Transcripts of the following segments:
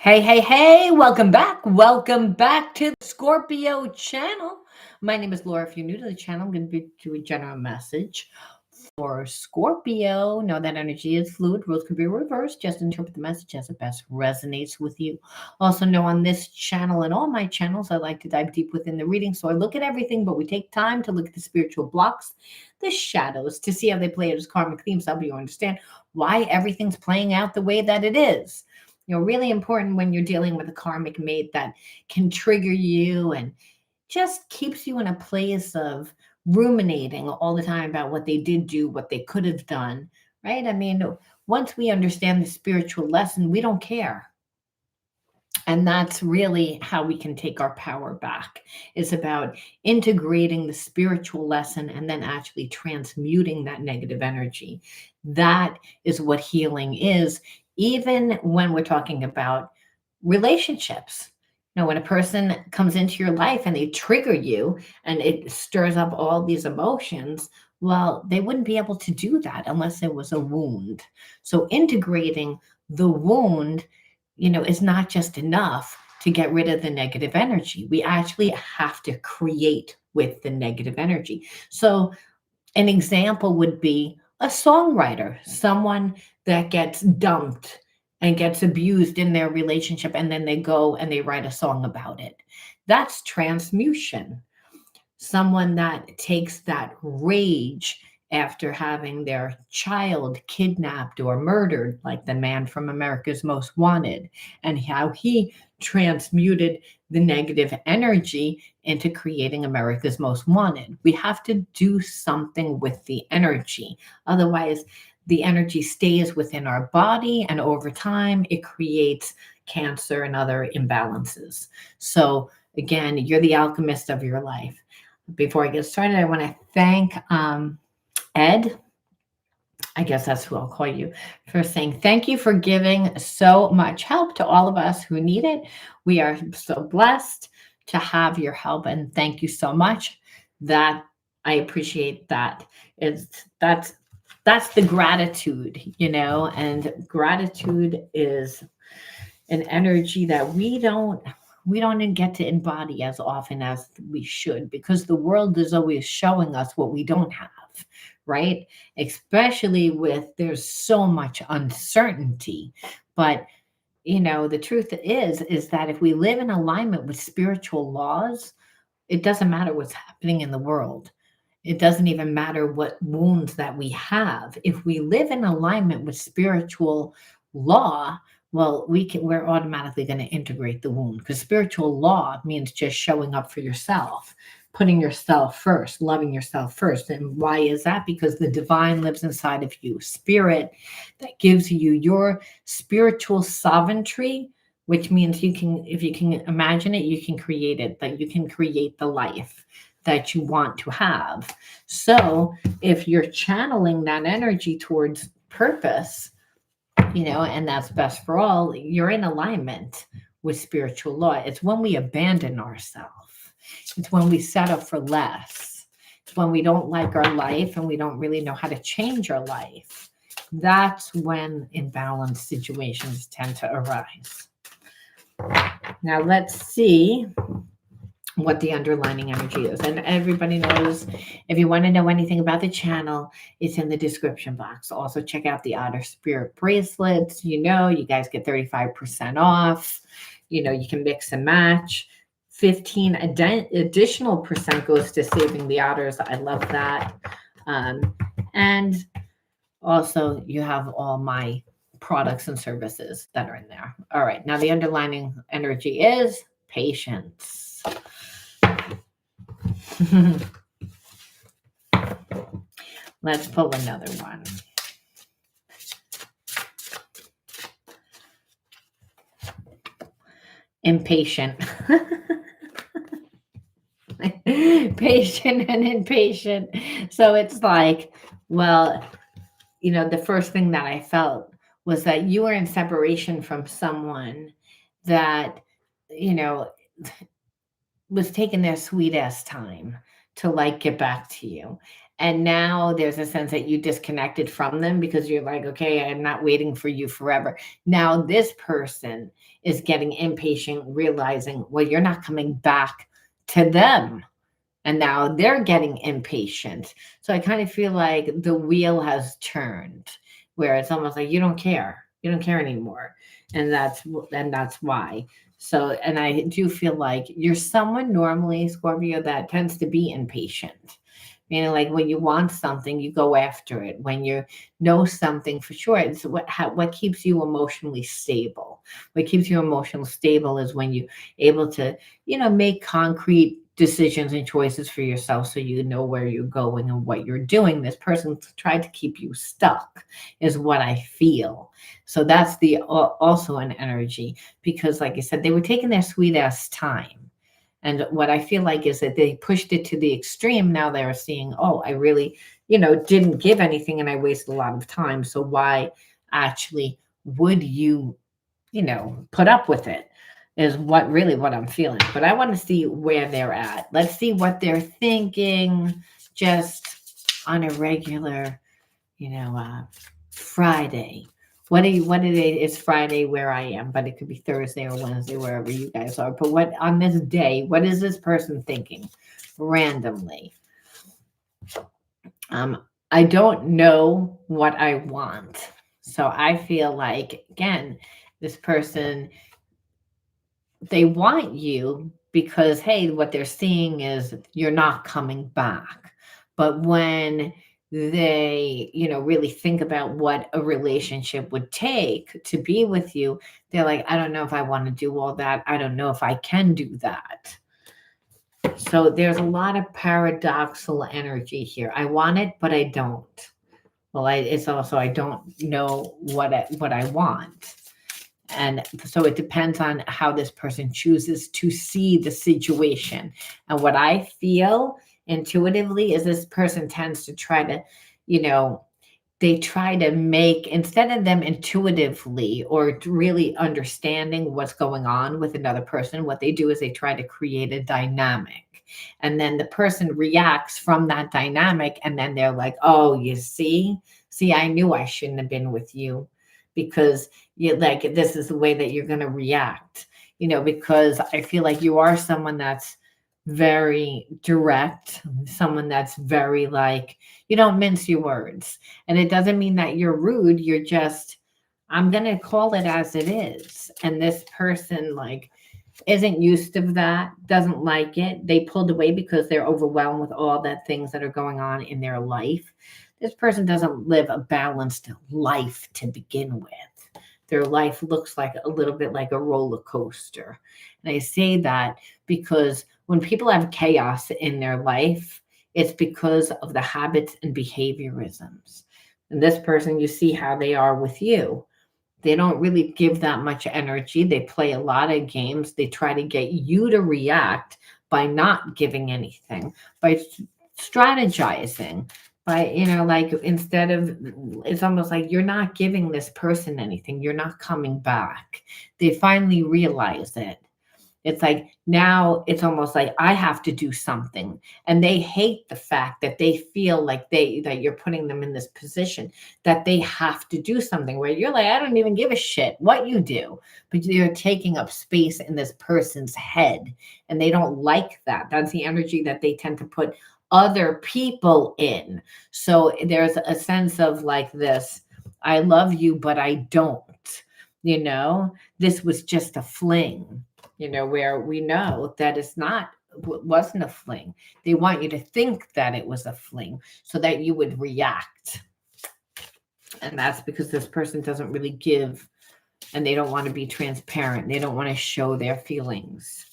Hey, hey, hey, welcome back. Welcome back to the Scorpio channel. My name is Laura. If you're new to the channel, I'm going to be doing a general message for Scorpio. Know that energy is fluid. Rules can be reversed. Just interpret the message as it best resonates with you. Also, know on this channel and all my channels, I like to dive deep within the reading. So I look at everything, but we take time to look at the spiritual blocks, the shadows, to see how they play out as karmic themes. Help you understand why everything's playing out the way that it is. Really important when you're dealing with a karmic mate that can trigger you and just keeps you in a place of ruminating all the time about what they did do, what they could have done, right? I mean, once we understand the spiritual lesson, we don't care. And that's really how we can take our power back. It's about integrating the spiritual lesson and then actually transmuting that negative energy. That is what healing is, even when we're talking about relationships. When a person comes into your life and they trigger you and it stirs up all these emotions, well, they wouldn't be able to do that unless there was a wound. So integrating the wound is not just enough to get rid of the negative energy. We actually have to create with the negative energy. So, an example would be a songwriter, someone that gets dumped and gets abused in their relationship, and then they go and they write a song about it. That's transmutation. Someone that takes that rage after having their child kidnapped or murdered, like the man from America's Most Wanted, and how he transmuted the negative energy into creating America's Most Wanted. We have to do something with the energy. Otherwise, the energy stays within our body, and over time, it creates cancer and other imbalances. So, again, you're the alchemist of your life. Before I get started, I want to thank Ed, I guess that's who I'll call you, for saying thank you for giving so much help to all of us who need it. We are so blessed to have your help, and thank you so much. That I appreciate that. It's that's the gratitude, and gratitude is an energy that we don't get to embody as often as we should, because the world is always showing us what we don't have, right? Especially with there's so much uncertainty. But the truth is that if we live in alignment with spiritual laws, it doesn't matter what's happening in the world. It doesn't even matter what wounds that we have. If we live in alignment with spiritual law, well, we're automatically going to integrate the wound, because spiritual law means just showing up for yourself, putting yourself first, loving yourself first. And why is that? Because the divine lives inside of you. Spirit that gives you your spiritual sovereignty, which means you can, if you can imagine it, you can create it, that you can create the life that you want to have. So if you're channeling that energy towards purpose, and that's best for all, you're in alignment with spiritual law. It's when we abandon ourselves. It's when we settle for less. It's when we don't like our life and we don't really know how to change our life. That's when imbalanced situations tend to arise. Now let's see what the underlining energy is. And everybody knows, if you want to know anything about the channel, it's in the description box. Also, check out the Otter Spirit bracelets. You guys get 35% off. You can mix and match. 15 additional percent goes to saving the otters. I love that. And also, you have all my products and services that are in there. All right. Now, the underlining energy is patience. Let's pull another one. Impatient. Patient and impatient. So it's like, well, the first thing that I felt was that you were in separation from someone that, was taking their sweet ass time to get back to you. And now there's a sense that you disconnected from them because you're like, okay, I'm not waiting for you forever. Now this person is getting impatient, realizing, well, you're not coming back to them. And now they're getting impatient. So I kind of feel like the wheel has turned, where it's almost like you don't care. You don't care anymore. And that's why. So, and I do feel like you're someone normally, Scorpio, that tends to be impatient. Meaning, like when you want something, you go after it. When you know something for sure, it's what keeps you emotionally stable. What keeps you emotionally stable is when you able to, make concrete decisions and choices for yourself, so you know where you're going and what you're doing. This person tried to keep you stuck, is what I feel. So that's the also an energy, because, like I said, they were taking their sweet ass time. And what I feel like is that they pushed it to the extreme. Now they're seeing, oh, I really, didn't give anything and I wasted a lot of time. So why actually would you, put up with it, is what I'm feeling. But I want to see where they're at. Let's see what they're thinking just on a regular, Friday. It's Friday where I am, but it could be Thursday or Wednesday, wherever you guys are. But what on this day, what is this person thinking randomly? I don't know what I want. So I feel like, again, this person, they want you because, hey, what they're seeing is you're not coming back. But when they, really think about what a relationship would take to be with you, they're like, I don't know if I want to do all that. I don't know if I can do that. So there's a lot of paradoxical energy here. I want it, but I don't. Well, it's also I don't know what I want. And so it depends on how this person chooses to see the situation. And what I feel intuitively is this person tends to try to, you know, they try to make, instead of them intuitively or really understanding what's going on with another person, what they do is they try to create a dynamic. And then the person reacts from that dynamic. And then they're like, oh, you see, I knew I shouldn't have been with you, because you like this is the way that you're going to react, because I feel like you are someone that's very direct, someone that's very like, you don't mince your words. And it doesn't mean that you're rude. You're just, I'm going to call it as it is. And this person, like, isn't used to that, doesn't like it. They pulled away because they're overwhelmed with all the things that are going on in their life. This person doesn't live a balanced life to begin with. Their life looks like a little bit like a roller coaster. And I say that because when people have chaos in their life, it's because of the habits and behaviorisms. And this person, you see how they are with you. They don't really give that much energy. They play a lot of games. They try to get you to react by not giving anything, by strategizing, by, like, instead of, it's almost like you're not giving this person anything. You're not coming back. They finally realize it. It's like now it's almost like I have to do something. And they hate the fact that they feel like that you're putting them in this position that they have to do something, where you're like, I don't even give a shit what you do. But you're taking up space in this person's head. And they don't like that. That's the energy that they tend to put other people in. So there's a sense of like this, I love you, but I don't, this was just a fling, where we know that it's not, wasn't a fling. They want you to think that it was a fling so that you would react. And that's because this person doesn't really give, and they don't want to be transparent. They don't want to show their feelings.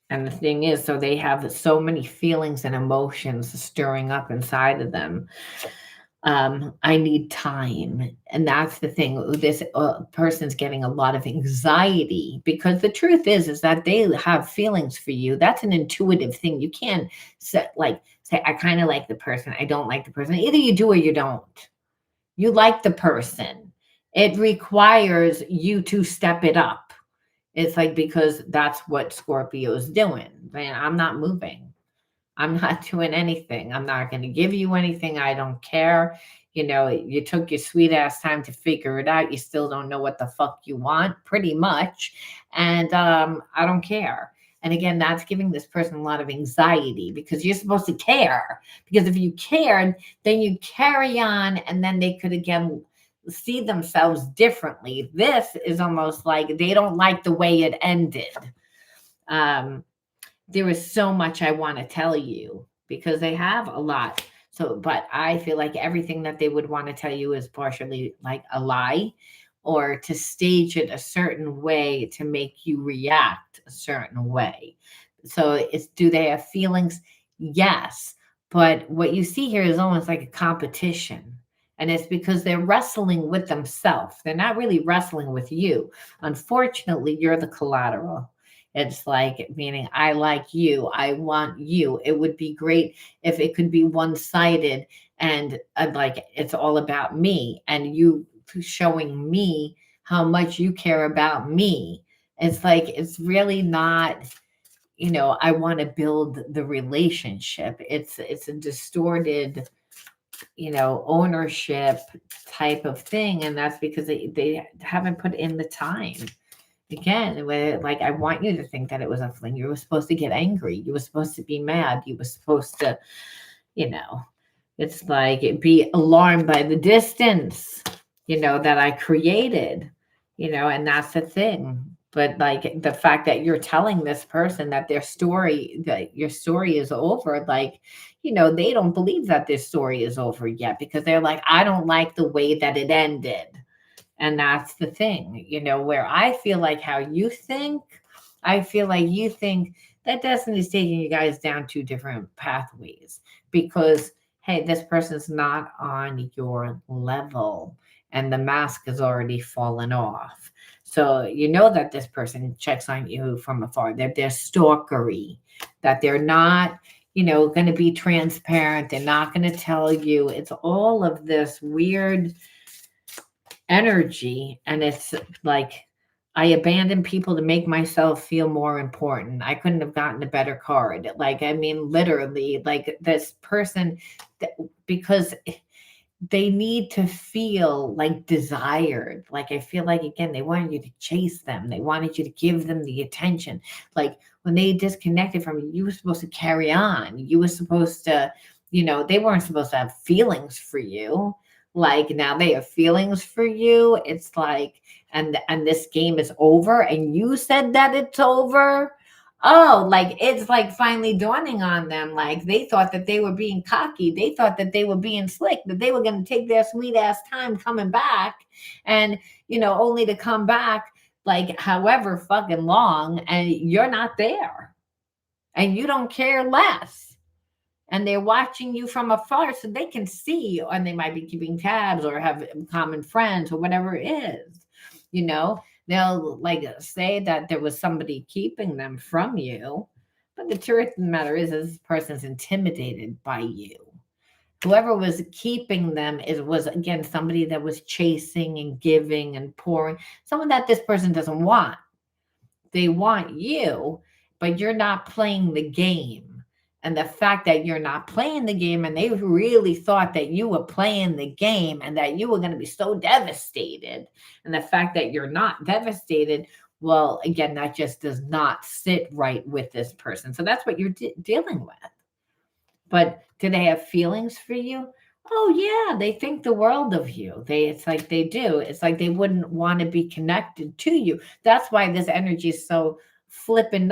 And the thing is, so they have so many feelings and emotions stirring up inside of them. I need time. And that's the thing. This person's getting a lot of anxiety, because the truth is that they have feelings for you. That's an intuitive thing. You can't say, I kind of like the person. I don't like the person. Either you do or you don't. You like the person. It requires you to step it up. It's like, because that's what Scorpio is doing. Man, I'm not moving. I'm not doing anything. I'm not going to give you anything. I don't care. You took your sweet ass time to figure it out. You still don't know what the fuck you want, pretty much. And I don't care. And again, that's giving this person a lot of anxiety because you're supposed to care. Because if you cared, then you carry on and then they could again see themselves differently. This is almost like they don't like the way it ended. Um, there is so much I want to tell you because they have a lot. So, but I feel like everything that they would want to tell you is partially like a lie or to stage it a certain way to make you react a certain way. So, do they have feelings? Yes. But what you see here is almost like a competition. And it's because they're wrestling with themselves. They're not really wrestling with you. Unfortunately, you're the collateral. It's like, meaning, I like you, I want you. It would be great if it could be one sided and like it's all about me and you showing me how much you care about me. It's like, it's really not, I want to build the relationship. It's a distorted, ownership type of thing. And that's because they haven't put in the time. Again, like I want you to think that it was a fling. You were supposed to get angry. You were supposed to be mad. You were supposed to, you know, it's like be alarmed by the distance, that I created, and that's the thing. But like the fact that you're telling this person that that your story is over, like, they don't believe that this story is over yet because they're like, I don't like the way that it ended. And that's the thing, where I feel like how you think, I feel like you think that destiny is taking you guys down two different pathways because, hey, this person's not on your level and the mask has already fallen off. So you know that this person checks on you from afar, that they're stalkery, that they're not, going to be transparent. They're not going to tell you. It's all of this weird energy, and it's like I abandon people to make myself feel more important. I couldn't have gotten a better card. Like, I mean, literally, like this person, because they need to feel like desired. Like, I feel like, again, they wanted you to chase them, they wanted you to give them the attention. Like, when they disconnected from you, you were supposed to carry on. You were supposed to, they weren't supposed to have feelings for you. Like, now they have feelings for you. It's like, and this game is over and you said that it's over. Oh, like it's like finally dawning on them. Like, they thought that they were being cocky, they thought that they were being slick, that they were going to take their sweet ass time coming back, and only to come back like however fucking long, and you're not there, and you don't care less, and they're watching you from afar so they can see, and they might be keeping tabs or have common friends or whatever it is. They'll like say that there was somebody keeping them from you, but the truth of the matter is this person's intimidated by you. Whoever was keeping them was again somebody that was chasing and giving and pouring, someone that this person doesn't want. They want you, but you're not playing the game. And the fact that you're not playing the game, and they really thought that you were playing the game and that you were going to be so devastated. And the fact that you're not devastated, well, again, that just does not sit right with this person. So that's what you're dealing with. But do they have feelings for you? Oh yeah, they think the world of you. It's like they do. It's like they wouldn't want to be connected to you. That's why this energy is so flippin'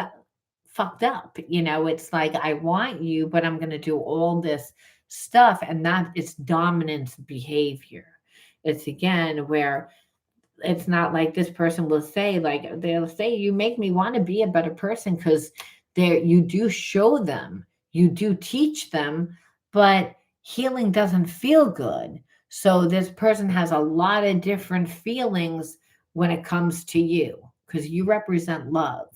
fucked up. It's like I want you, but I'm gonna do all this stuff, and that is dominance behavior. It's again where it's not like this person will say, like they'll say, you make me want to be a better person because there you do show them, you do teach them, but healing doesn't feel good. So this person has a lot of different feelings when it comes to you because you represent love,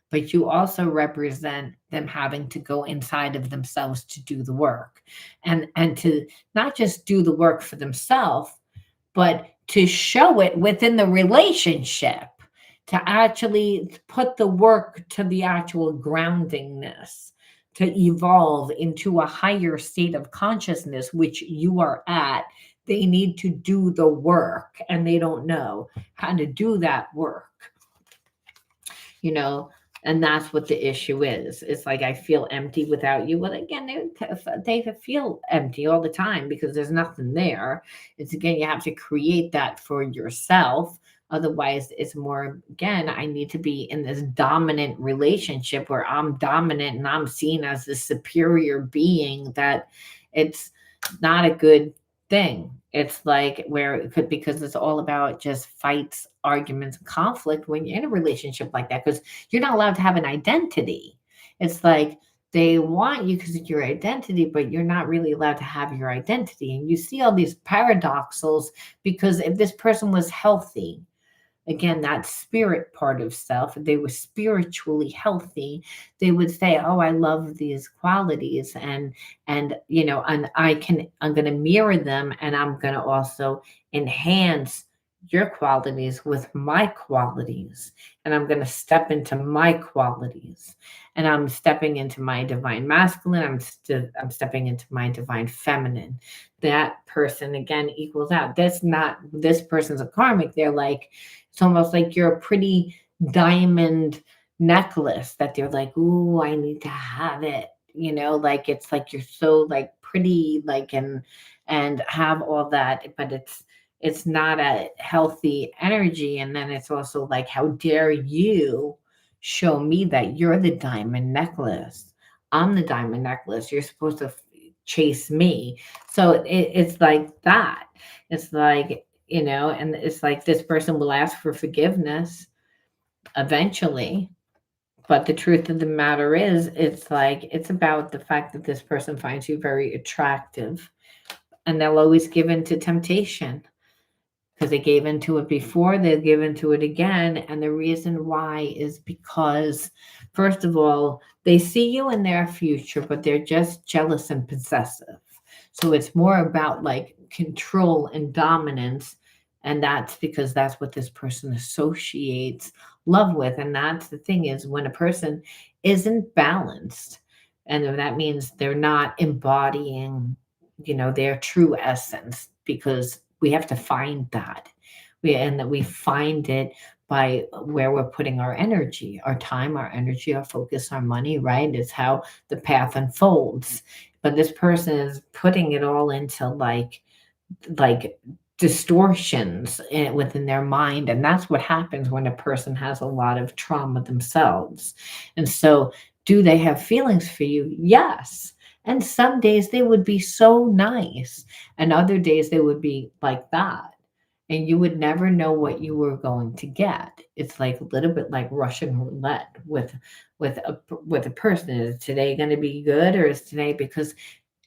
but you also represent them having to go inside of themselves to do the work, and to not just do the work for themselves, but to show it within the relationship, to actually put the work to the actual groundingness. to evolve into a higher state of consciousness, which you are at, they need to do the work and they don't know how to do that work, you know. And that's what the issue is. It's like, I feel empty without you. Well, again, they feel empty all the time because there's nothing there. It's, again, you have to create that for yourself. Otherwise, it's more, again, I need to be in this dominant relationship where I'm dominant and I'm seen as the superior being, that it's not a good thing. It's like, where it could, because it's all about just fights, arguments, conflict when you're in a relationship like that, because you're not allowed to have an identity. It's like they want you because of your identity, but you're not really allowed to have your identity. And you see all these paradoxals, because if this person was healthy, again, that spirit part of self, if they were spiritually healthy, they would say, oh, I love these qualities, and and I'm going to mirror them, and I'm going to also enhance your qualities with my qualities, and I'm going to step into my qualities, and I'm stepping into my divine masculine, I'm stepping into my divine feminine. That person, again, equals out. That's not, this person's a karmic. They're like, it's almost like you're a pretty diamond necklace that they're like, ooh, I need to have it. Like, it's like you're so like pretty, like, and have all that, but it's not a healthy energy. And then it's also like, how dare you show me that you're the diamond necklace? I'm the diamond necklace. You're supposed to chase me. So it's like that. It's like, and it's like, this person will ask for forgiveness eventually. But the truth of the matter is, it's like, it's about the fact that this person finds you very attractive, and they'll always give in to temptation, because they gave into it before, they'll give into it again. And the reason why is because, first of all, they see you in their future, but they're just jealous and possessive. So it's more about like control and dominance. And that's because that's what this person associates love with. And that's the thing, is when a person isn't balanced, and that means they're not embodying, their true essence, because we have to find that. And that we find it by where we're putting our energy, our time, our energy, our focus, our money, right? It's how the path unfolds. But this person is putting it all into like distortions within their mind. And that's what happens when a person has a lot of trauma themselves. And so, do they have feelings for you? Yes. And some days they would be so nice, and other days they would be like that. And you would never know what you were going to get. It's like a little bit like Russian roulette with a person. Is today going to be good, or is today, because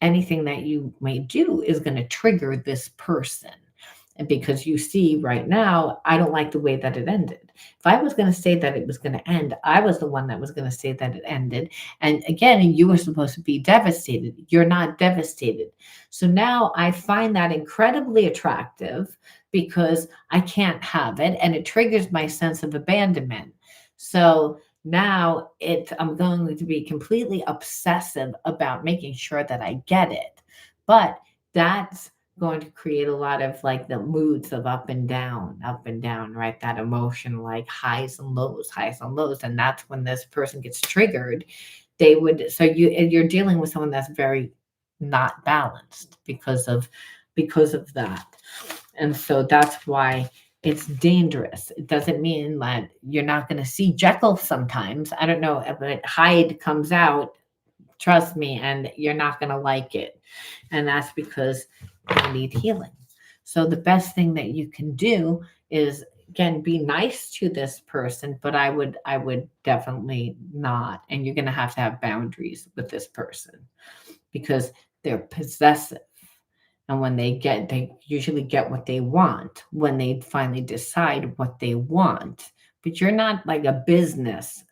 anything that you may do is going to trigger this person. And because you see right now, I don't like the way that it ended. If I was going to say that it was going to end, I was the one that was going to say that it ended. And again, you were supposed to be devastated. You're not devastated. So now I find that incredibly attractive, because I can't have it, and it triggers my sense of abandonment. So now I'm going to be completely obsessive about making sure that I get it. But that's going to create a lot of like the moods of up and down, right? That emotion, like highs and lows, highs and lows. And that's when this person gets triggered. So you're dealing with someone that's very not balanced because of that. And so that's why it's dangerous. It doesn't mean that you're not going to see Jekyll sometimes. I don't know, but Hyde comes out, trust me, and you're not going to like it. And that's because you need healing. So the best thing that you can do is, again, be nice to this person, but I would definitely not. And you're going to have boundaries with this person, because they're possessive. And when they usually get what they want when they finally decide what they want. But you're not like a business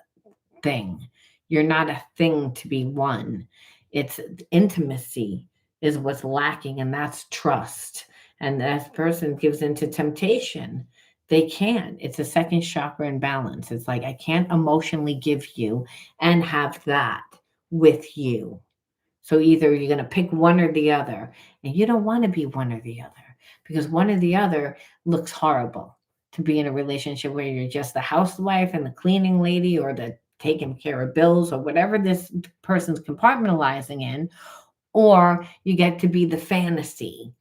thing. You're not a thing to be won. It's intimacy is what's lacking, and that's trust. And that person gives into temptation. They can't. It's a second chakra imbalance. It's like, I can't emotionally give you and have that with you. So either you're going to pick one or the other, and you don't want to be one or the other because one or the other looks horrible. To be in a relationship where you're just the housewife and the cleaning lady or the taking care of bills or whatever this person's compartmentalizing in, or you get to be the fantasy,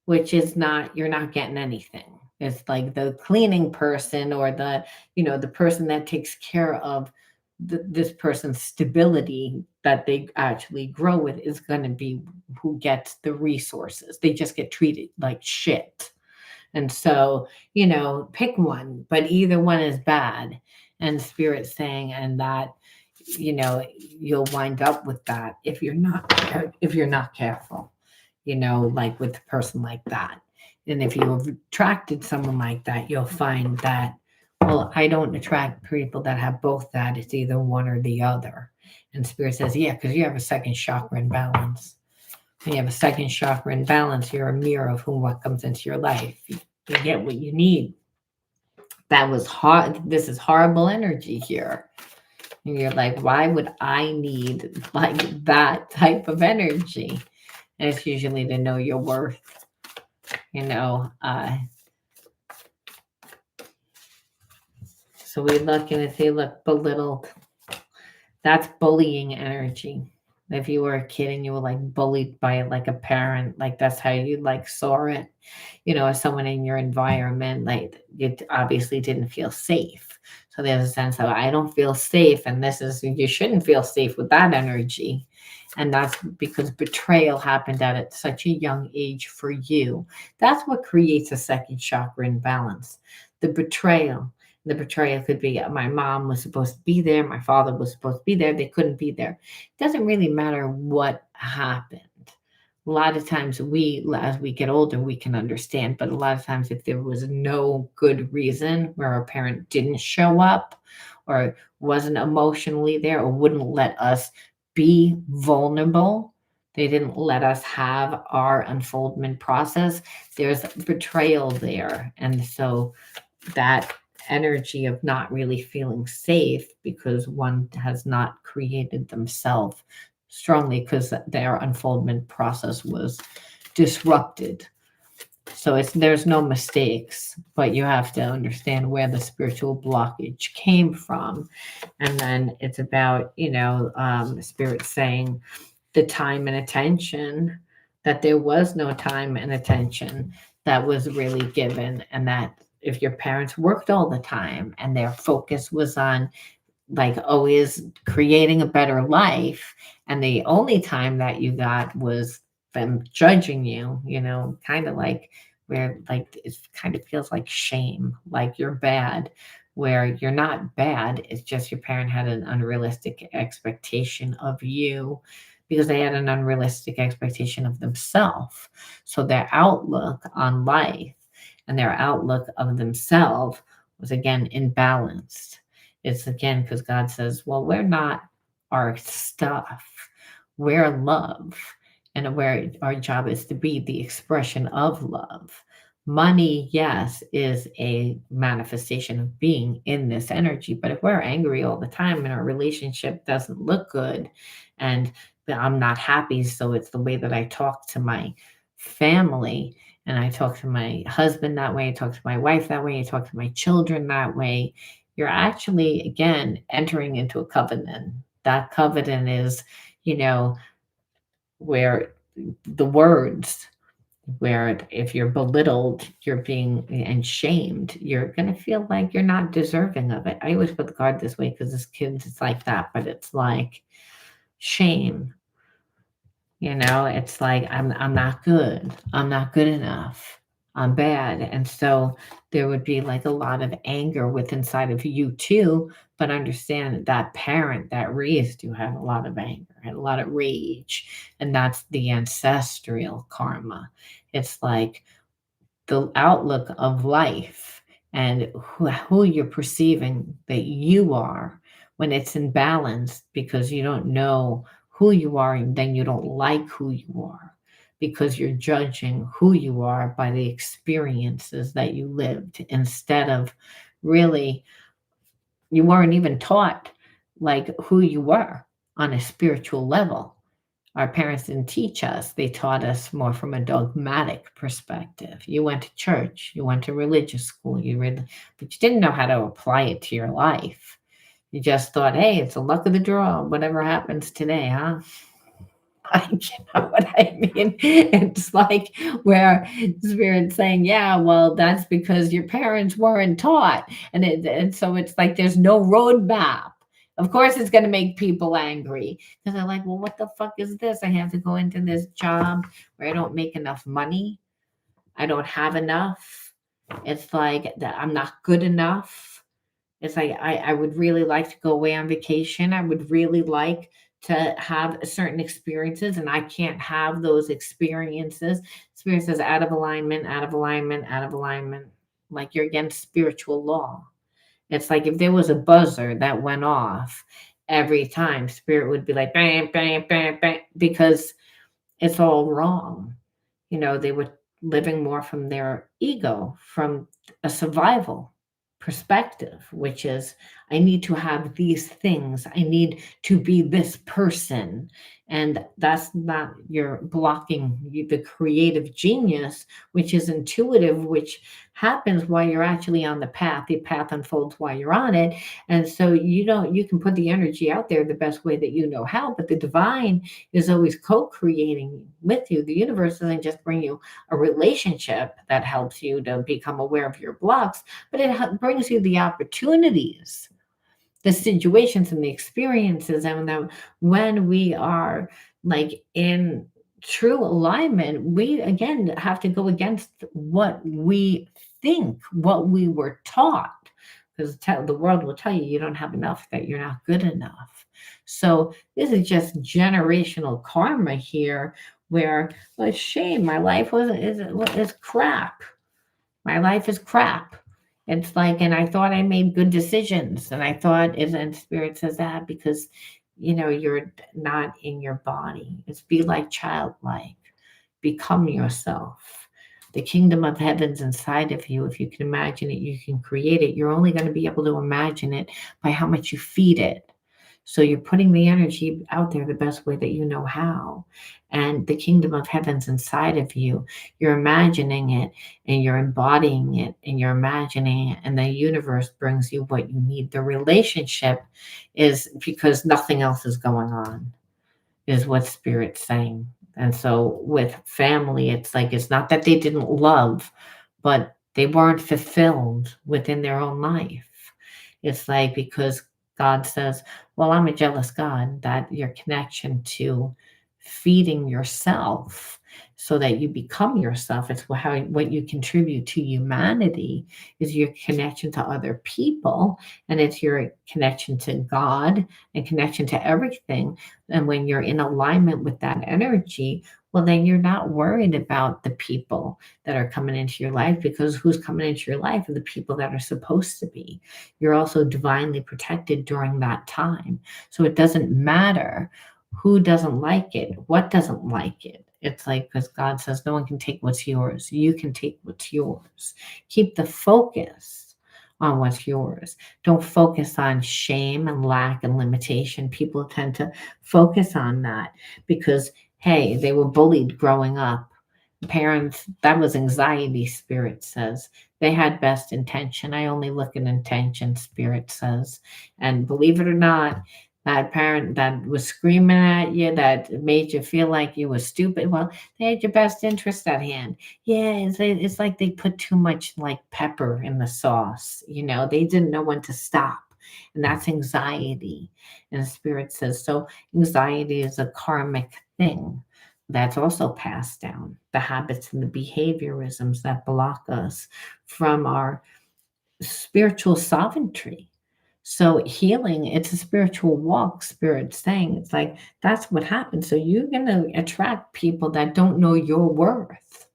which is not, you're not getting anything. It's like the cleaning person or the person that takes care of this person's stability that they actually grow with is going to be who gets the resources. They just get treated like shit. And so, pick one, but either one is bad. And Spirit's saying, and that, you'll wind up with that if you're not careful, like with a person like that. And if you've attracted someone like that, you'll find that, well, I don't attract people that have both that. It's either one or the other. And Spirit says, yeah, because you have a second chakra imbalance. When you have a second chakra imbalance, you're a mirror of what comes into your life. You get what you need. That was hard. This is horrible energy here. And you're like, why would I need like that type of energy? And it's usually to know your worth, you know. So we look and if they look belittled, that's bullying energy. If you were a kid and you were like bullied by like a parent, like that's how you like saw it, as someone in your environment, like you obviously didn't feel safe. So there's a sense of I don't feel safe, and you shouldn't feel safe with that energy. And that's because betrayal happened at such a young age for you. That's what creates a second chakra imbalance. The betrayal. The betrayal could be my mom was supposed to be there, my father was supposed to be there, they couldn't be there. It doesn't really matter what happened. A lot of times as we get older, we can understand, but a lot of times if there was no good reason where our parent didn't show up or wasn't emotionally there or wouldn't let us be vulnerable, they didn't let us have our unfoldment process, there's betrayal there. And so that energy of not really feeling safe because one has not created themselves strongly because their unfoldment process was disrupted. So there's no mistakes, but you have to understand where the spiritual blockage came from. And then it's about, Spirit saying the time and attention, that there was no time and attention that was really given. And that if your parents worked all the time and their focus was on like always creating a better life, and the only time that you got was them judging you, kind of like where like it kind of feels like shame, like you're bad, where you're not bad, it's just your parent had an unrealistic expectation of you because they had an unrealistic expectation of themselves. So their outlook on life and their outlook of themselves was again imbalanced. It's again because God says, well, we're not our stuff, we're love. And where our job is to be the expression of love. Money, yes, is a manifestation of being in this energy. But if we're angry all the time and our relationship doesn't look good and I'm not happy, so it's the way that I talk to my family and I talk to my husband that way, I talk to my wife that way, I talk to my children that way, you're actually, again, entering into a covenant. That covenant is, where the words, where if you're belittled, you're being and shamed, you're going to feel like you're not deserving of it. I always put the card this way because as kids, it's like that, but it's like shame. It's like I'm not good. I'm not good enough. I'm bad. And so there would be like a lot of anger with inside of you too. But understand that parent that raised you had a lot of anger, had a lot of rage. And that's the ancestral karma. It's like the outlook of life and who you're perceiving that you are when it's imbalanced because you don't know who you are and then you don't like who you are because you're judging who you are by the experiences that you lived instead of really you weren't even taught like who you were. on a spiritual level. Our parents didn't teach us. They taught us more from a dogmatic perspective. You went to church, you went to religious school, but you didn't know how to apply it to your life. You just thought, hey, it's the luck of the draw. Whatever happens today, huh? Like, you know what I mean? It's like where Spirit's saying, yeah, well, that's because your parents weren't taught. And so it's like there's no roadmap. Of course, it's going to make people angry because they're like, well, what the fuck is this? I have to go into this job where I don't make enough money. I don't have enough. It's like that I'm not good enough. It's like I would really like to go away on vacation. I would really like to have certain experiences, and I can't have those experiences. Experiences out of alignment, out of alignment, out of alignment. Like you're against spiritual law. It's like if there was a buzzer that went off every time, spirit would be like bang, bang, bang, bang, because it's all wrong. They were living more from their ego, from a survival perspective, which is, I need to have these things. I need to be this person. And that's not, you're blocking the creative genius, which is intuitive, which happens while you're actually on the path. The path unfolds while you're on it. And so you can put the energy out there the best way that you know how, but the divine is always co-creating with you. The universe doesn't just bring you a relationship that helps you to become aware of your blocks, but it brings you the opportunities, the situations, and the experiences. And then when we are like in true alignment, we again have to go against what we think, what we were taught, because the world will tell you you don't have enough, that you're not good enough. So this is just generational karma here, where, well, shame, my life is crap. My life is crap. It's like, and I thought I made good decisions, and I thought, and Spirit says that because you're not in your body. It's be like childlike, become yourself. The kingdom of heaven's inside of you. If you can imagine it, you can create it. You're only going to be able to imagine it by how much you feed it. So you're putting the energy out there the best way that you know how. And the kingdom of heaven's inside of you. You're imagining it, and you're embodying it, and you're imagining it, and the universe brings you what you need. The relationship is because nothing else is going on, is what Spirit's saying. And so with family, it's like, it's not that they didn't love, but they weren't fulfilled within their own life. It's like, because God says, well, I'm a jealous God, that your connection to feeding yourself so that you become yourself. It's what you contribute to humanity is your connection to other people, and it's your connection to God and connection to everything. And when you're in alignment with that energy, well, then you're not worried about the people that are coming into your life, because who's coming into your life are the people that are supposed to be. You're also divinely protected during that time. So it doesn't matter who doesn't like it, what doesn't like it. It's like, because God says no one can take what's yours. You can take what's yours. Keep the focus on what's yours. Don't focus on shame and lack and limitation. People tend to focus on that because, hey, they were bullied growing up. Parents, that was anxiety, Spirit says. They had best intention. I only look at intention, Spirit says. And believe it or not, that parent that was screaming at you, that made you feel like you were stupid, well, they had your best interest at hand. Yeah, it's like they put too much like pepper in the sauce. They didn't know when to stop. And that's anxiety. And the Spirit says, so anxiety is a karmic thing that's also passed down. The habits and the behaviorisms that block us from our spiritual sovereignty. So healing, it's a spiritual walk, Spirit's saying. It's like, that's what happens. So you're going to attract people that don't know your worth.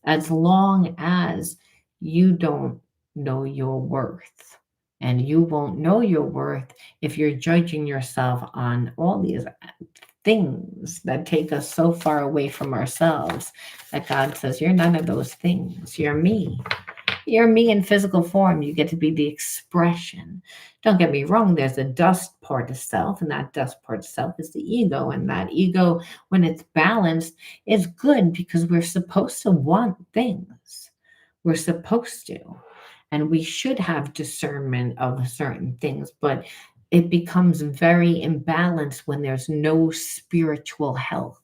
As long as you don't know your worth. And you won't know your worth if you're judging yourself on all these things that take us so far away from ourselves, that God says, you're none of those things. You're me. You're me in physical form. You get to be the expression. Don't get me wrong, there's a dust part of self, and that dust part of self is the ego. And that ego, when it's balanced, is good because we're supposed to want things. We're supposed to. And we should have discernment of certain things, but it becomes very imbalanced when there's no spiritual health.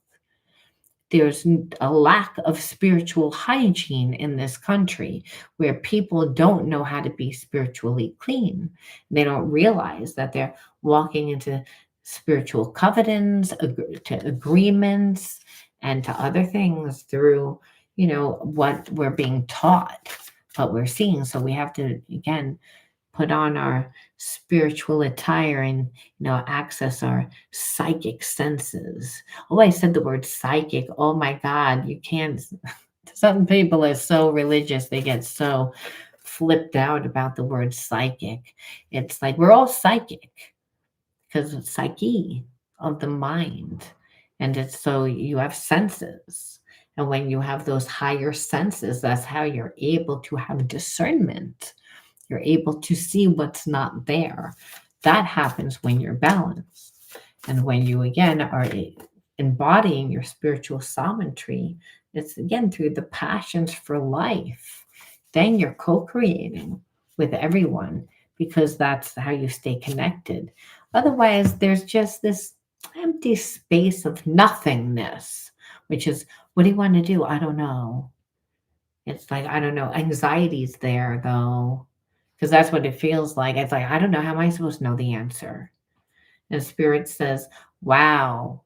There's a lack of spiritual hygiene in this country where people don't know how to be spiritually clean. They don't realize that they're walking into spiritual covenants, to agreements, and to other things through, what we're being taught, what we're seeing. So we have to, again, put on our spiritual attire and access our psychic senses. Oh, I said the word psychic. Oh my God, you can't. Some people are so religious, they get so flipped out about the word psychic. It's like we're all psychic because it's psyche of the mind. And it's so you have senses. And when you have those higher senses, that's how you're able to have discernment. You're able to see what's not there. That happens when you're balanced. And when you, again, are embodying your spiritual sovereignty, it's again through the passions for life. Then you're co creating with everyone because that's how you stay connected. Otherwise, there's just this empty space of nothingness, which is, what do you want to do? I don't know. It's like, I don't know. Anxiety's there though, because that's what it feels like. It's like, I don't know. How am I supposed to know the answer? And Spirit says, wow.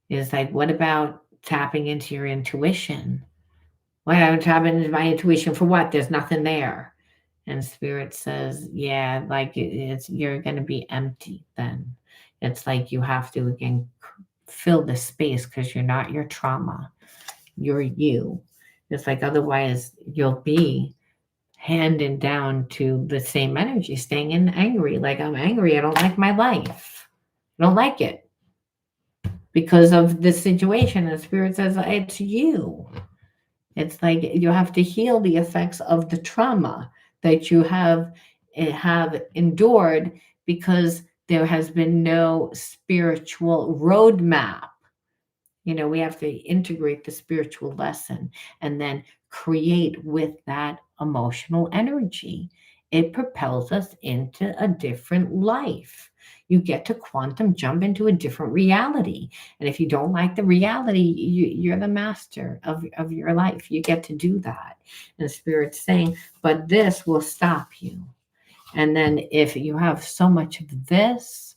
It's like, what about tapping into your intuition? Why I'm tapping into my intuition for what? There's nothing there. And Spirit says, yeah, like it's you're going to be empty then. It's like you have to again fill the space because you're not your trauma. You're you. It's like otherwise you'll be handing down to the same energy, staying in angry. Like I'm angry. I don't like my life. I don't like it because of this situation. And Spirit says it's you. It's like you have to heal the effects of the trauma that you have endured because there has been no spiritual roadmap. We have to integrate the spiritual lesson and then create with that emotional energy. It propels us into a different life. You get to quantum jump into a different reality. And if you don't like the reality, you're the master of your life. You get to do that. And the Spirit's saying, but this will stop you. And then if you have so much of this,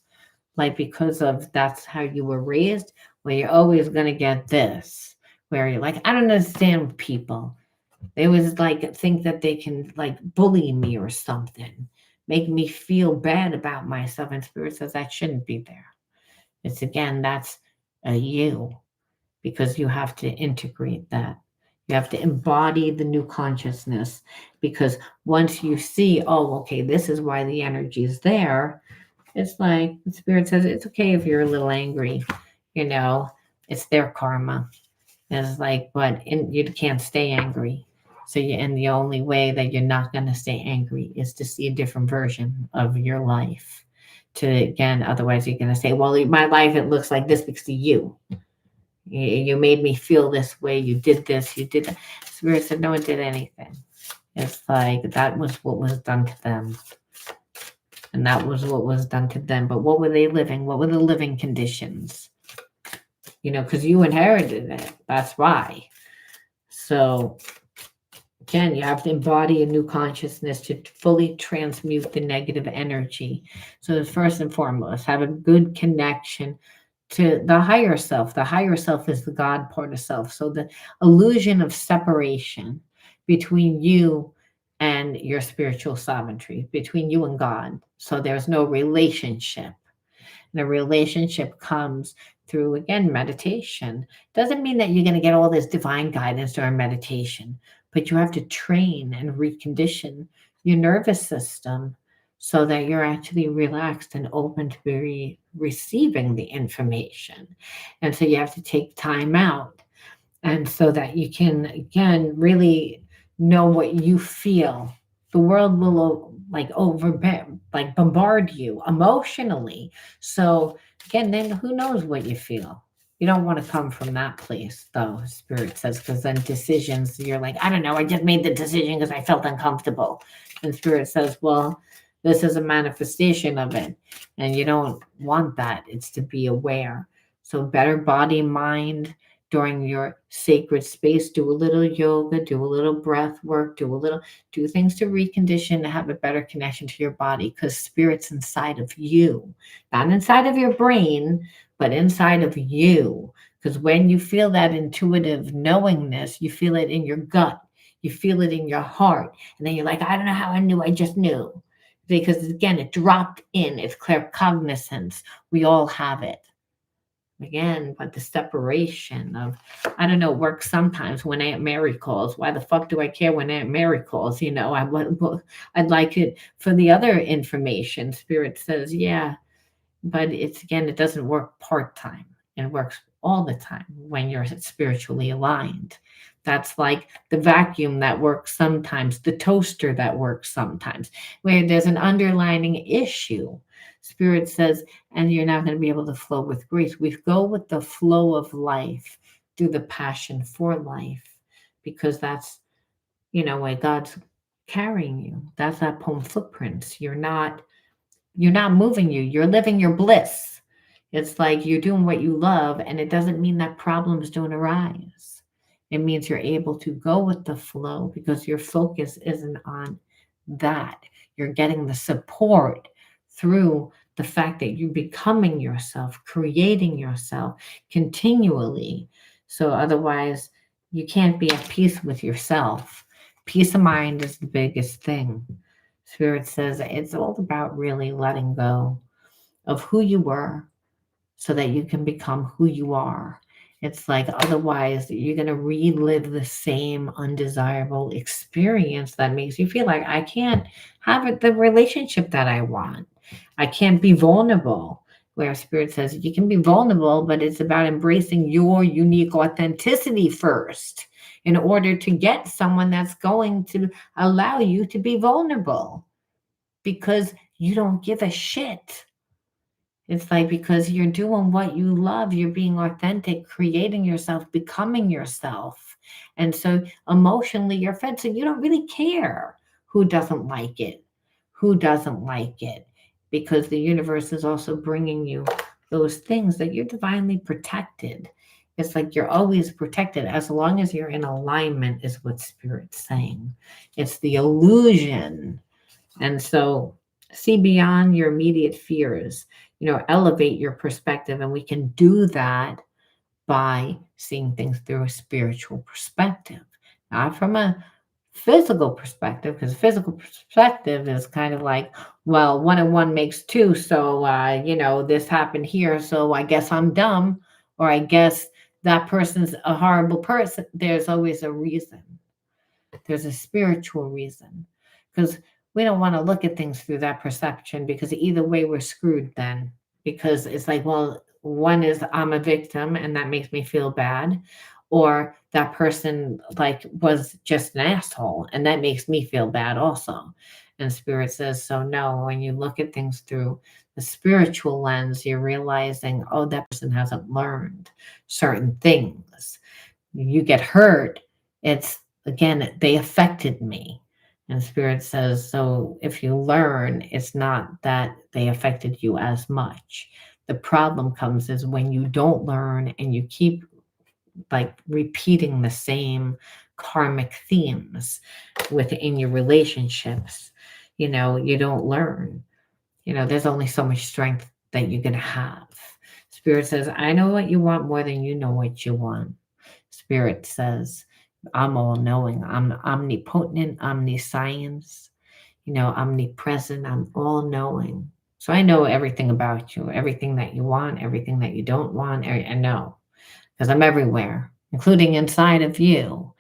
like because of that's how you were raised, where you're always going to get this, where you're like, I don't understand people. They always like think that they can like bully me or something, make me feel bad about myself. And Spirit says that shouldn't be there. It's again, that's a you, because you have to integrate that. You have to embody the new consciousness because once you see, oh, okay, this is why the energy is there. It's like the Spirit says it's okay if you're a little angry, you know, it's their karma. And it's like, you can't stay angry. And the only way that you're not going to stay angry is to see a different version of your life. Otherwise you're going to say, well, my life, it looks like this because of you. You made me feel this way. You did this, you did that. Spirit said, no one did anything. It's like, that was what was done to them. And that was what was done to them. But what were they living? What were the living conditions? Because you inherited it. That's why. So, again, you have to embody a new consciousness to fully transmute the negative energy. So, first and foremost, have a good connection to the higher self. The higher self is the God part of self. So, the illusion of separation between you and your spiritual sovereignty, between you and God. So there's no relationship. The relationship comes through, again, meditation. Doesn't mean that you're going to get all this divine guidance during meditation, but you have to train and recondition your nervous system so that you're actually relaxed and open to be receiving the information. And so you have to take time out. And so that you can, again, really know what you feel. The world will like like bombard you emotionally. So again, then who knows what you feel? You don't want to come from that place, though. Spirit says, because then decisions, you're like, I don't know, I just made the decision because I felt uncomfortable. And Spirit says, well, this is a manifestation of it, and you don't want that. It's to be aware. So better body, mind, during your sacred space. Do a little yoga, do a little breath work, do things to recondition to have a better connection to your body, because spirit's inside of you, not inside of your brain, but inside of you. Because when you feel that intuitive knowingness, you feel it in your gut, you feel it in your heart, and then you're like, I don't know how I knew, I just knew. Because again, it dropped in, it's claircognizance. We all have it again, but the separation of, I don't know, works sometimes when Aunt Mary calls. Why the fuck do I care when Aunt Mary calls? I'd like it for the other information. Spirit says, yeah, but it's again, it doesn't work part time. It works all the time when you're spiritually aligned. That's like the vacuum that works sometimes, the toaster that works sometimes, where there's an underlining issue. Spirit says, and you're not going to be able to flow with grace. We go with the flow of life through the passion for life, because that's, why God's carrying you. That's that poem footprints. You're not moving you. You're living your bliss. It's like you're doing what you love, and it doesn't mean that problems don't arise. It means you're able to go with the flow because your focus isn't on that. You're getting the support through the fact that you're becoming yourself, creating yourself continually. So otherwise, you can't be at peace with yourself. Peace of mind is the biggest thing. Spirit says it's all about really letting go of who you were so that you can become who you are. It's like otherwise you're going to relive the same undesirable experience that makes you feel like I can't have the relationship that I want. I can't be vulnerable. Where Spirit says you can be vulnerable, but it's about embracing your unique authenticity first in order to get someone that's going to allow you to be vulnerable, because you don't give a shit. It's like because you're doing what you love, you're being authentic, creating yourself, becoming yourself. And so emotionally, you're fed. So you don't really care who doesn't like it, who doesn't like it, because the universe is also bringing you those things that you're divinely protected. It's like you're always protected as long as you're in alignment, is what Spirit's saying. It's the illusion. And so see beyond your immediate fears, elevate your perspective. And we can do that by seeing things through a spiritual perspective, not from a physical perspective, because physical perspective is kind of like, well, one and one makes two. So, this happened here. So I guess I'm dumb, or I guess that person's a horrible person. There's always a reason. There's a spiritual reason, because we don't want to look at things through that perception, because either way we're screwed then. Because it's like, well, one is I'm a victim and that makes me feel bad, or that person like was just an asshole and that makes me feel bad also. And Spirit says, so no, when you look at things through the spiritual lens, you're realizing, oh, that person hasn't learned certain things. You get hurt, it's again, they affected me. And Spirit says, so if you learn, it's not that they affected you as much. The problem comes is when you don't learn and you keep like repeating the same karmic themes within your relationships. You don't learn. There's only so much strength that you're going to have. Spirit says, I know what you want more than you know what you want. Spirit says, I'm all knowing. I'm omnipotent, omniscience, omnipresent. I'm all knowing. So I know everything about you, everything that you want, everything that you don't want. I know, because I'm everywhere, including inside of you.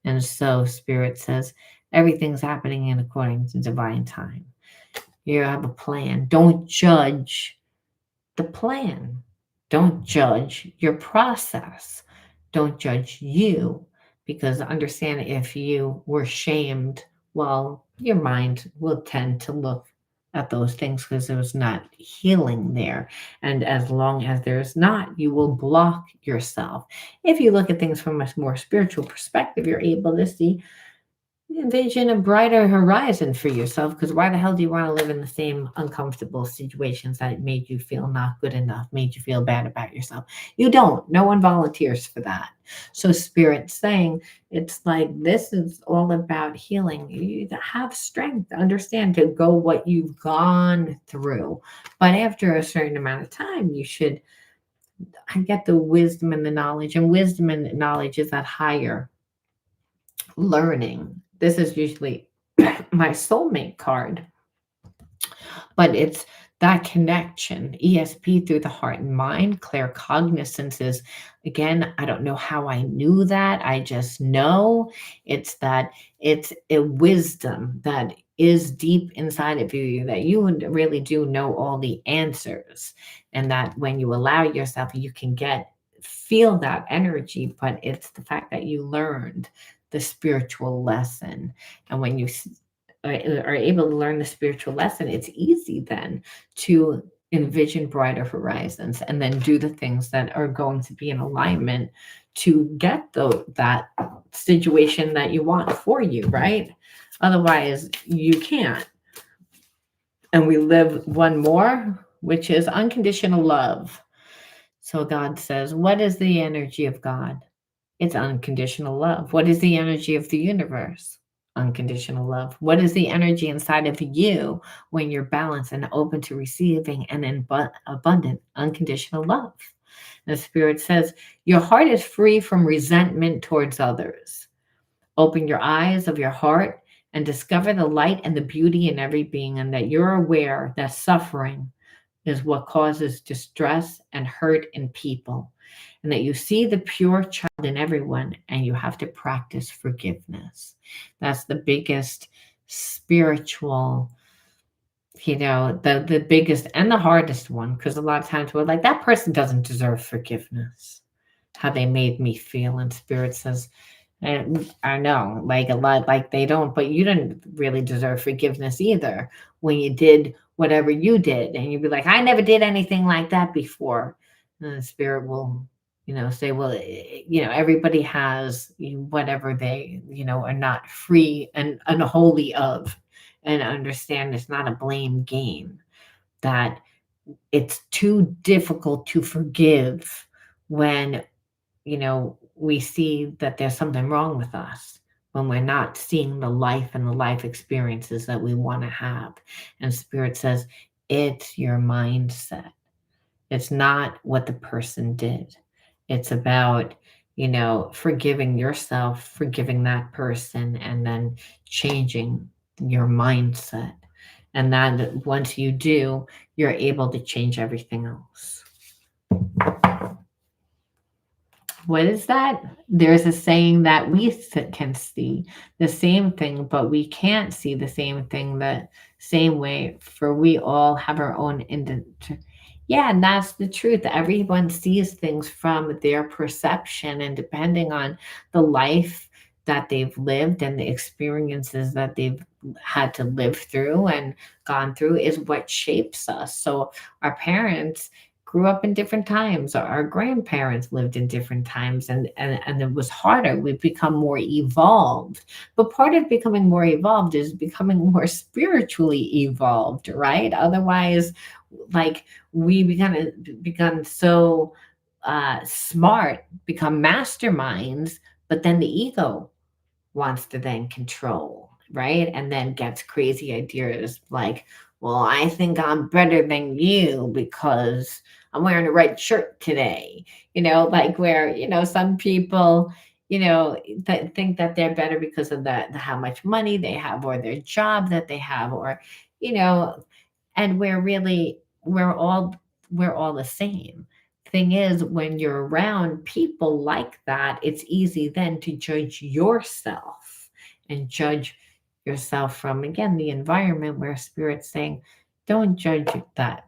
And so Spirit says, everything's happening in according to divine time. You have a plan. Don't judge the plan. Don't judge your process. Don't judge you. Because understand, if you were shamed, well, your mind will tend to look at those things because there was not healing there. And as long as there's not, you will block yourself. If you look at things from a more spiritual perspective, you're able to see, envision a brighter horizon for yourself, because why the hell do you want to live in the same uncomfortable situations that made you feel not good enough, made you feel bad about yourself? You don't. No one volunteers for that. So Spirit's saying, it's like, this is all about healing. You have strength, understand, to go what you've gone through. But after a certain amount of time, you should get the wisdom and the knowledge. And wisdom and knowledge is that higher learning. This is usually my soulmate card, but it's that connection, ESP, through the heart and mind. Claircognizance is, again, I don't know how I knew that. I just know it's that, it's a wisdom that is deep inside of you, that you really do know all the answers. And that when you allow yourself, you can feel that energy, but it's the fact that you learned the spiritual lesson. And when you are able to learn the spiritual lesson, it's easy then to envision brighter horizons and then do the things that are going to be in alignment to get that situation that you want for you, right? Otherwise, you can't. And we live one more, which is unconditional love. So God says, what is the energy of God? It's unconditional love. What is the energy of the universe? Unconditional love. What is the energy inside of you when you're balanced and open to receiving and abundant? Unconditional love. The Spirit says, your heart is free from resentment towards others. Open your eyes of your heart and discover the light and the beauty in every being, and that you're aware that suffering is what causes distress and hurt in people, and that you see the pure child in everyone, and you have to practice forgiveness. That's the biggest spiritual, the biggest and the hardest one, because a lot of times we're like, that person doesn't deserve forgiveness, how they made me feel. And Spirit says, and I know, like, a lot, like, they don't, but you didn't really deserve forgiveness either when you did whatever you did. And you'd be like, I never did anything like that before. And the Spirit will, say, well, everybody has whatever they, are not free and unholy of. And understand, it's not a blame game, that it's too difficult to forgive when we see that there's something wrong with us, when we're not seeing the life and the life experiences that we want to have. And Spirit says, it's your mindset. It's not what the person did. It's about, forgiving yourself, forgiving that person, and then changing your mindset. And that once you do, you're able to change everything else. What is that? There's a saying that we can see the same thing, but we can't see the same thing the same way, for we all have our own yeah, and that's the truth. Everyone sees things from their perception, and depending on the life that they've lived and the experiences that they've had to live through and gone through is what shapes us. So our parents grew up in different times. Our grandparents lived in different times, and it was harder. We've become more evolved. But part of becoming more evolved is becoming more spiritually evolved, right? Otherwise, like, we become so smart, become masterminds, but then the ego wants to then control, right? And then gets crazy ideas like, well, I think I'm better than you because I'm wearing a red shirt today. Like, where, some people, think that they're better because of how much money they have, or their job that they have, or, you know, and we're all the same. Thing is, when you're around people like that, it's easy then to judge yourself, and judge yourself from, again, the environment, where Spirit's saying, don't judge that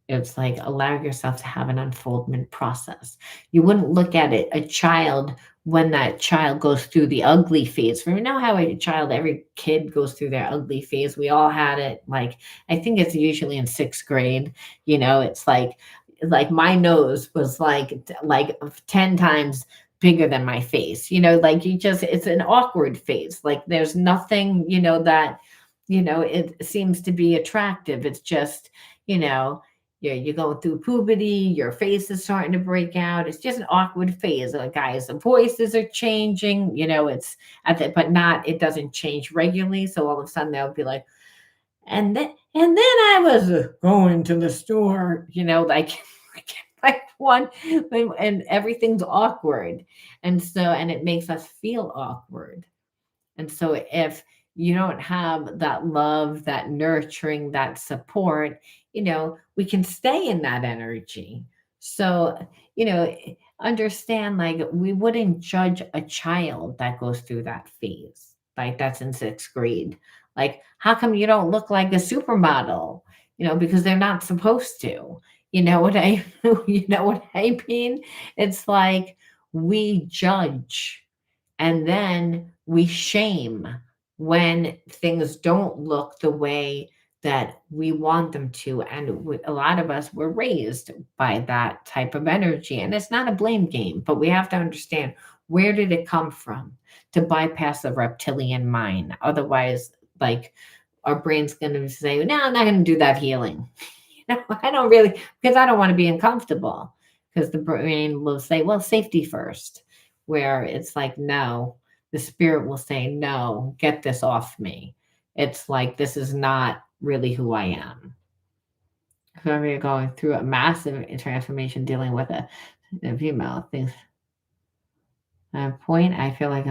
It's like allow yourself to have an unfoldment process. You wouldn't look at it, a child, when that child goes through the ugly phase. We know how a child, every kid goes through their ugly phase. We all had it. Like, I think it's usually in sixth grade. It's like my nose was like 10 times bigger than my face. Like you just, it's an awkward phase. Like there's nothing, that, it seems to be attractive. It's just, you know, you're going through puberty, your face is starting to break out. It's just an awkward phase. Like guys, the voices are changing, it's but not, it doesn't change regularly. So all of a sudden they'll be like, and then I was going to the store, like like one, and everything's awkward. And it makes us feel awkward. And so if you don't have that love, that nurturing, that support, we can stay in that energy. So, you know, understand, like we wouldn't judge a child that goes through that phase. Like that's in sixth grade. Like, how come you don't look like a supermodel? Because they're not supposed to. You know what I you know what I mean? It's like we judge and then we shame when things don't look the way that we want them to. And a lot of us were raised by that type of energy. And it's not a blame game, but we have to understand, where did it come from, to bypass the reptilian mind. Otherwise, like, our brain's going to say, no, I'm not going to do that healing. I don't really, because I don't want to be uncomfortable. Because the brain will say, well, safety first, where it's like, no, the spirit will say, no, get this off me. It's like, this is not really who I am. So you're going through a massive transformation dealing with a female things. At a point, I feel like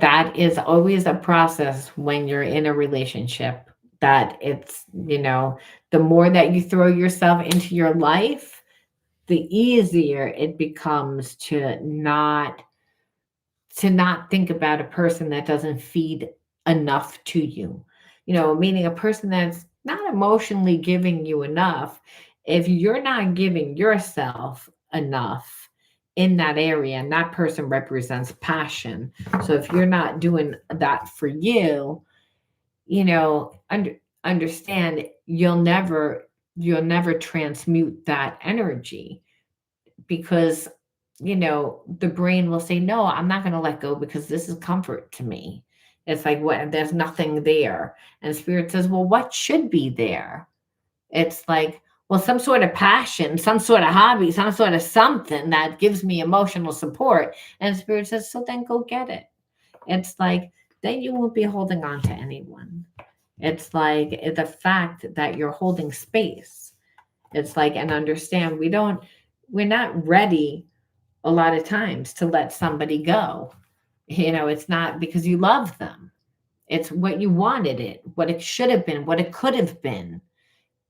that is always a process when you're in a relationship, that it's, the more that you throw yourself into your life, the easier it becomes to not think about a person that doesn't feed enough to you. Meaning a person that's not emotionally giving you enough. If you're not giving yourself enough in that area, and that person represents passion. So if you're not doing that for you, understand, you'll never transmute that energy, because the brain will say, no, I'm not going to let go, because this is comfort to me. It's like, what, there's nothing there. And spirit says, well, what should be there? It's like, well, some sort of passion, some sort of hobby, some sort of something that gives me emotional support. And spirit says, so then go get it. It's like, then you won't be holding on to anyone. It's like the fact that you're holding space. It's like, and understand, we're not ready a lot of times to let somebody go. It's not because you love them. It's what you wanted it, what it should have been, what it could have been.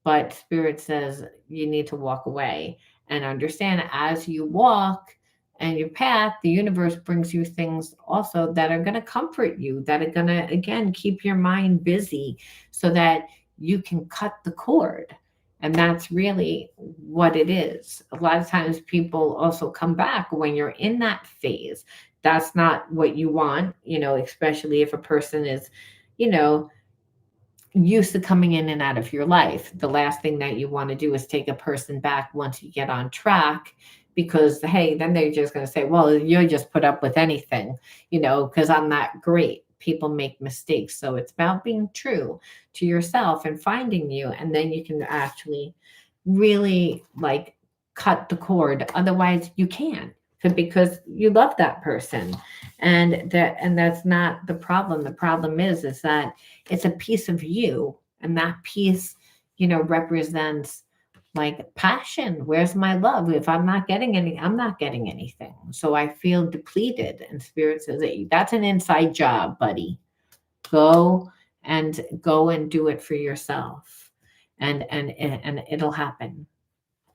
But spirit says you need to walk away, and understand, as you walk and your path, the universe brings you things also that are going to comfort you, that are going to, again, keep your mind busy, so that you can cut the cord. And that's really what it is. A lot of times people also come back when you're in that phase. That's not what you want, especially if a person is, you know, used to coming in and out of your life. The last thing that you want to do is take a person back once you get on track, because, hey, then they're just going to say, well, you just put up with anything, because I'm not great. People make mistakes. So it's about being true to yourself and finding you. And then you can actually really, like, cut the cord. Otherwise, you can't, because you love that person. And that's not the problem. The problem is that it's a piece of you, and that piece, represents, like, passion. Where's my love? If I'm not getting I'm not getting anything. So I feel depleted. And spirit says, hey, that's an inside job, buddy. Go and do it for yourself. And it'll happen.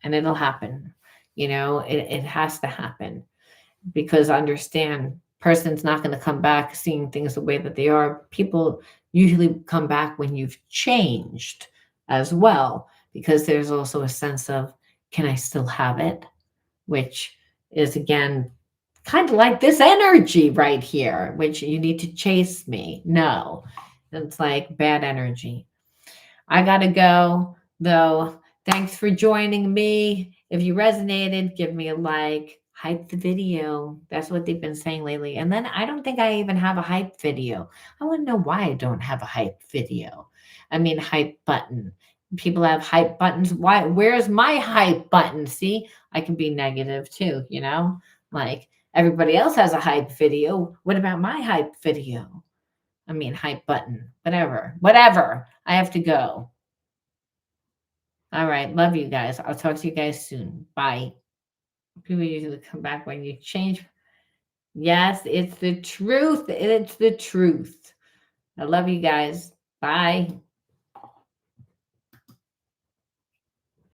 And it'll happen. It has to happen, because understand, person's not going to come back seeing things the way that they are. People usually come back when you've changed as well, because there's also a sense of, can I still have it? Which is, again, kind of like this energy right here, which you need to chase me. No, it's like bad energy. I gotta go though. Thanks for joining me. If you resonated, give me a like, hype the video. That's what they've been saying lately. And then I don't think I even have a hype video. I want to know why I don't have a hype video. I mean, hype button. People have hype buttons. Why? Where's my hype button? See, I can be negative too, like everybody else has a hype video. What about my hype video? I mean, hype button, whatever. I have to go. All right. Love you guys. I'll talk to you guys soon. Bye. People usually come back when you change. Yes, it's the truth. It's the truth. I love you guys. Bye.